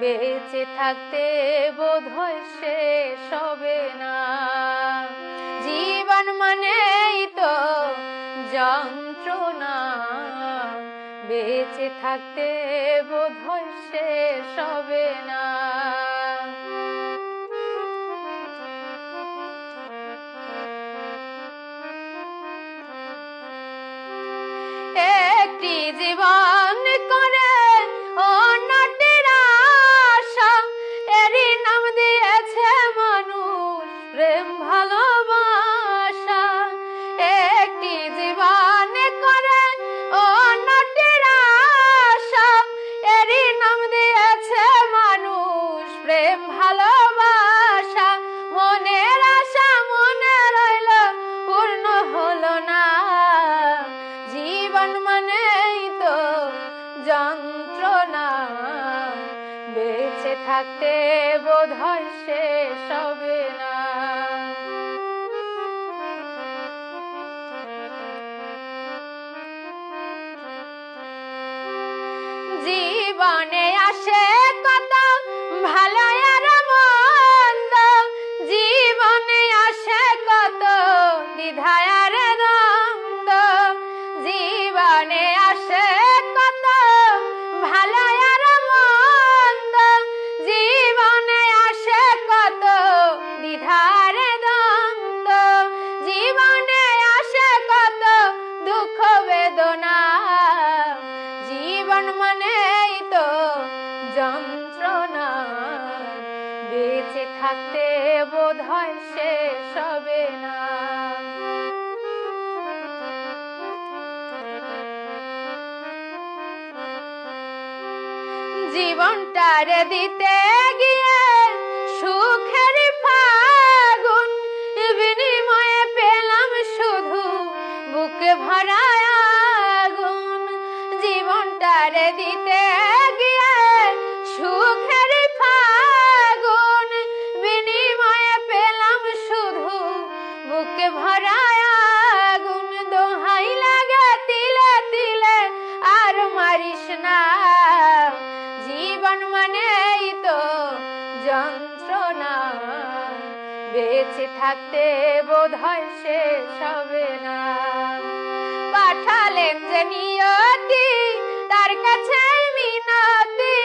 বেঁচে থাকতে বোধহয় শেষ হবে না। জীবন মানেই তো যন্ত্রণা, বেঁচে থাকতে বোধহয় শেষ হবে না। একটি জীবন করে অন্যটির আশা, এরই নাম দিয়েছে মানুষ প্রেম ভালোবাসা। একটি জীবন করে অন্যটির আশা, এরই নাম দিয়েছে মানুষ প্রেম ভালোবাসা। মনের আশা মনে রইল পূর্ণ হলো না। জীবন মানেই তো যন্ত্রণা, বেঁচে থাকতে বোধহয় শেষ হবে না। জীবনে আসে কত ভালো আর মন্দ, জীবনে আসে কত দ্বিধা আর দ্বন্দ্ব। জীবনে আসে কত ভালো আর মন্দ, জীবনে আসে কত দ্বিধা আর দ্বন্দ্ব। জীবনে আসে কত দুঃখ বেদনা। জীবন মানেই তো যন্ত্রণা, বেঁচে থাকতে বোধহয় শেষ হবে না। জীবনটারে দিতে গিয়ে সুখের ফাগুন, বিনিময়ে পেলাম শুধু বুকে ভরা আগুন। জীবনটারে দিতে গিয়ে সুখের ফাগুন, বিনিময়ে পেলাম শুধু বুকে ভরা আগুন। দোহাই লাগে তিলে তিলে আর মারিস না। জীবন মানেই তো যন্ত্রণা, বেঁচে থাকতে বোধহয় শেষ হবে না। পাঠালেন যে নিয়তি তার কাছে মিনতি,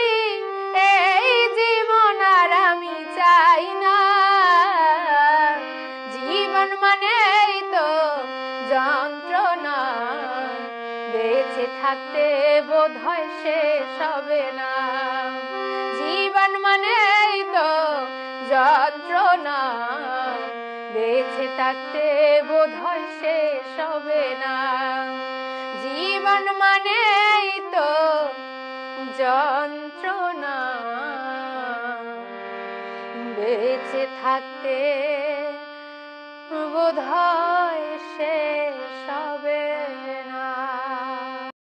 এই জীবন আর আমি চাই না। জীবন মানেই তো যন্ত্রণা, বেঁচে থাকতে বোধহয় শেষ হবে না। জীবন মানেই তো যন্ত্রণা, বেঁচে থাকতে বোধহয় শেষ হবে না। জীবন মানেই তো যন্ত্রণা, বেঁচে থাকতে বোধহয় শেষ